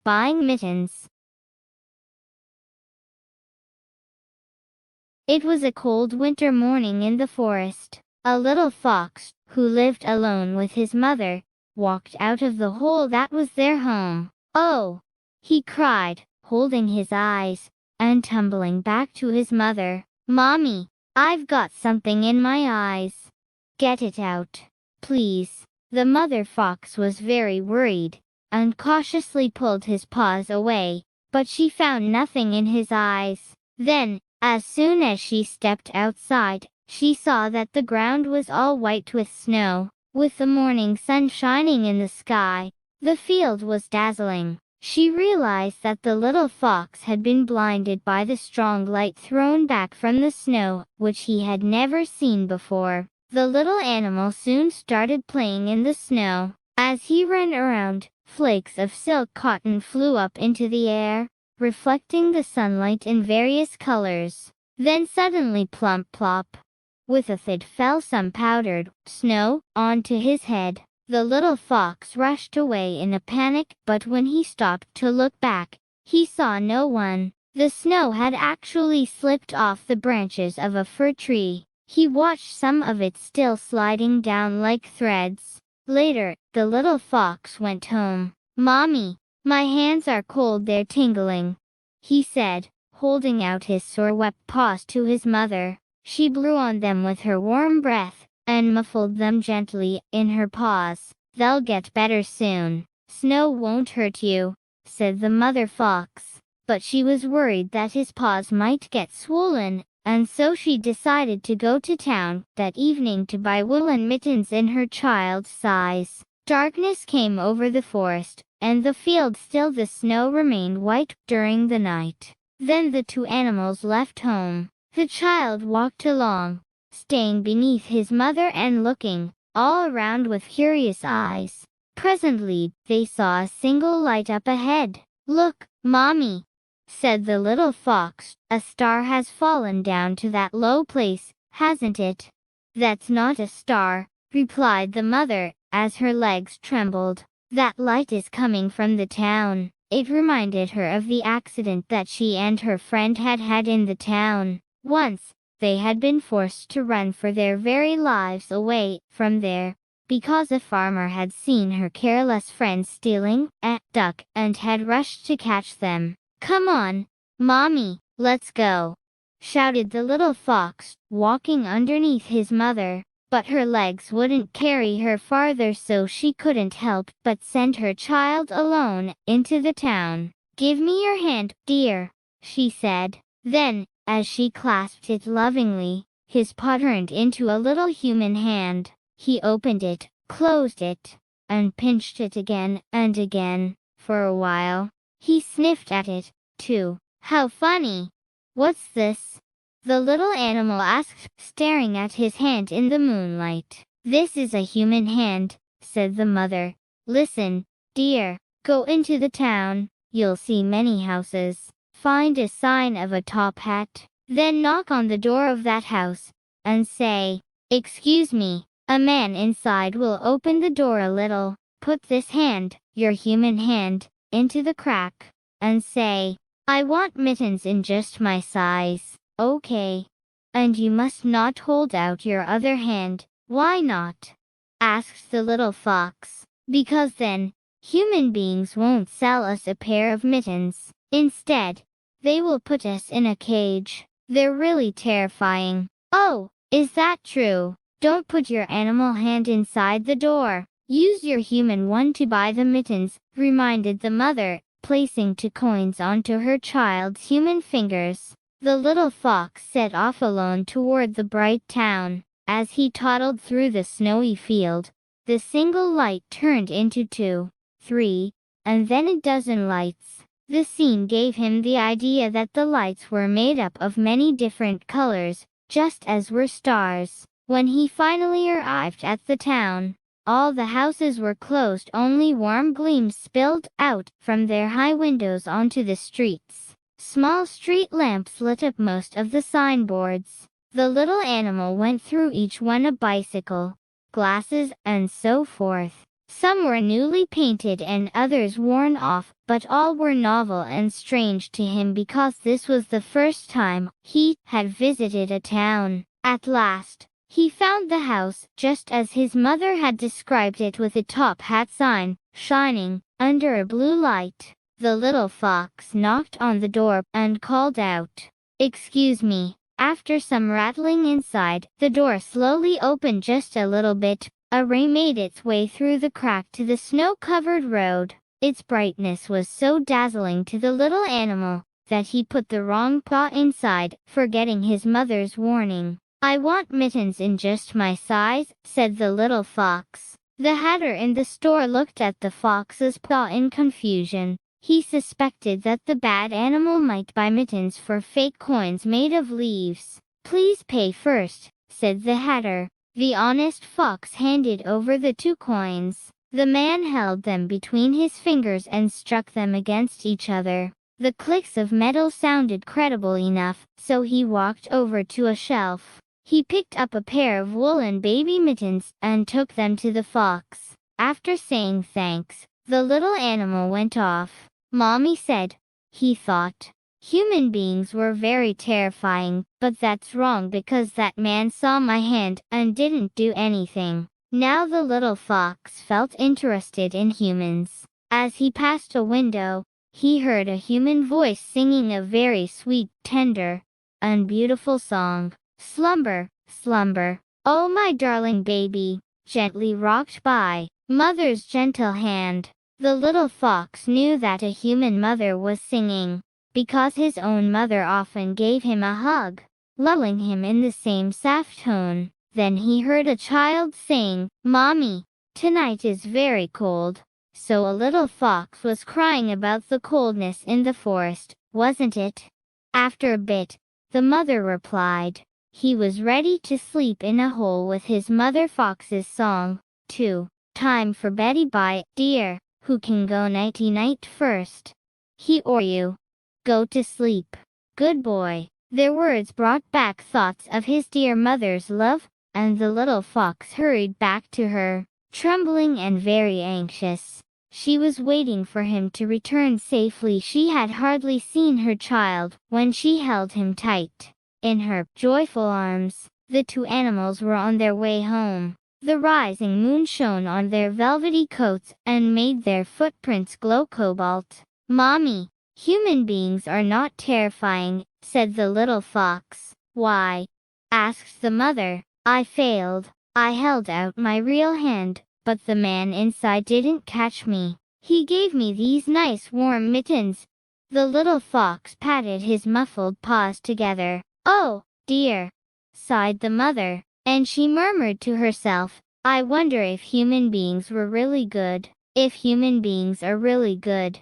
Buying Mittens. It was a cold winter morning in the forest. A little fox, who lived alone with his mother, walked out of the hole that was their home. "Oh!" he cried, holding his eyes, and tumbling back to his mother. "Mommy, I've got something in my eyes. Get it out, please." The mother fox was very worried, and cautiously pulled his paws away, but she found nothing in his eyes. Then, as soon as she stepped outside, she saw that the ground was all white with snow. With the morning sun shining in the sky, the field was dazzling. She realized that the little fox had been blinded by the strong light thrown back from the snow, which he had never seen before. The little animal soon started playing in the snow. As he ran around, flakes of silk cotton flew up into the air, reflecting the sunlight in various colors. Then suddenly plump plop, with a thud fell some powdered snow onto his head. The little fox rushed away in a panic, but when he stopped to look back, he saw no one. The snow had actually slipped off the branches of a fir tree. He watched some of it still sliding down like threads. Later, the little fox went home. "Mommy, my hands are cold, they're tingling," he said, holding out his sore wet paws to his mother. She blew on them with her warm breath, and muffled them gently in her paws. "They'll get better soon. Snow won't hurt you," said the mother fox. But she was worried that his paws might get swollen, and so she decided to go to town that evening to buy woolen mittens in her child's size. Darkness came over the forest, and the field still the snow remained white during the night. Then the two animals left home. The child walked along, staying beneath his mother and looking all around with curious eyes. Presently, they saw a single light up ahead. "Look, Mommy," said the little fox, "a star has fallen down to that low place, hasn't it?" "That's not a star," replied the mother, as her legs trembled. "That light is coming from the town." It reminded her of the accident that she and her friend had had in the town. Once, they had been forced to run for their very lives away from there, because a farmer had seen her careless friend stealing a duck and had rushed to catch them. "Come on, Mommy, let's go," shouted the little fox, walking underneath his mother. But her legs wouldn't carry her farther, so she couldn't help but send her child alone into the town. "Give me your hand, dear," she said. Then, as she clasped it lovingly, his paw turned into a little human hand. He opened it, closed it, and pinched it again and again. For a while, he sniffed at it, too. "How funny! What's this?" the little animal asked, staring at his hand in the moonlight. "This is a human hand," said the mother. "Listen, dear, go into the town. You'll see many houses. Find a sign of a top hat. Then knock on the door of that house, and say, 'Excuse me.' A man inside will open the door a little. Put this hand, your human hand, into the crack, and say, 'I want mittens in just my size.' Okay. And you must not hold out your other hand." "Why not?" asked the little fox. "Because then, human beings won't sell us a pair of mittens. Instead, they will put us in a cage. They're really terrifying." "Oh, is that true? Don't put your animal hand inside the door. Use your human one to buy the mittens," reminded the mother, placing 2 coins onto her child's human fingers. The little fox set off alone toward the bright town. As he toddled through the snowy field, the single light turned into 2, 3, and then a dozen lights. The scene gave him the idea that the lights were made up of many different colors, just as were stars. When he finally arrived at the town, all the houses were closed, only warm gleams spilled out from their high windows onto the streets. Small street lamps lit up most of the signboards. The little animal went through each one, a bicycle, glasses, and so forth. Some were newly painted and others worn off, but all were novel and strange to him because this was the first time he had visited a town. At last, he found the house just as his mother had described it, with a top hat sign shining under a blue light. The little fox knocked on the door and called out, "Excuse me." After some rattling inside, the door slowly opened just a little bit. A ray made its way through the crack to the snow-covered road. Its brightness was so dazzling to the little animal that he put the wrong paw inside, forgetting his mother's warning. "I want mittens in just my size," said the little fox. The hatter in the store looked at the fox's paw in confusion. He suspected that the bad animal might buy mittens for fake coins made of leaves. "Please pay first," said the hatter. The honest fox handed over the 2 coins. The man held them between his fingers and struck them against each other. The clicks of metal sounded credible enough, so he walked over to a shelf. He picked up a pair of woolen baby mittens and took them to the fox. After saying thanks, the little animal went off. "Mommy said," he thought, "human beings were very terrifying, but that's wrong because that man saw my hand and didn't do anything." Now the little fox felt interested in humans. As he passed a window, he heard a human voice singing a very sweet, tender, and beautiful song. "Slumber, slumber, oh my darling baby," gently rocked by mother's gentle hand. The little fox knew that a human mother was singing, because his own mother often gave him a hug, lulling him in the same soft tone. Then he heard a child saying, "Mommy, tonight is very cold." So a little fox was crying about the coldness in the forest, wasn't it? After a bit, the mother replied. He was ready to sleep in a hole with his mother fox's song, too. "Time for Betty Bye, dear. Who can go nighty-night first? He or you? Go to sleep. Good boy." Their words brought back thoughts of his dear mother's love, and the little fox hurried back to her, trembling and very anxious. She was waiting for him to return safely. She had hardly seen her child when she held him tight in her joyful arms. The 2 animals were on their way home. The rising moon shone on their velvety coats and made their footprints glow cobalt. "Mommy, human beings are not terrifying," said the little fox. "Why?" asked the mother. "I failed. I held out my real hand, but the man inside didn't catch me. He gave me these nice warm mittens." The little fox patted his muffled paws together. "Oh, dear," sighed the mother, and she murmured to herself, "I wonder if human beings were really good. If human beings are really good,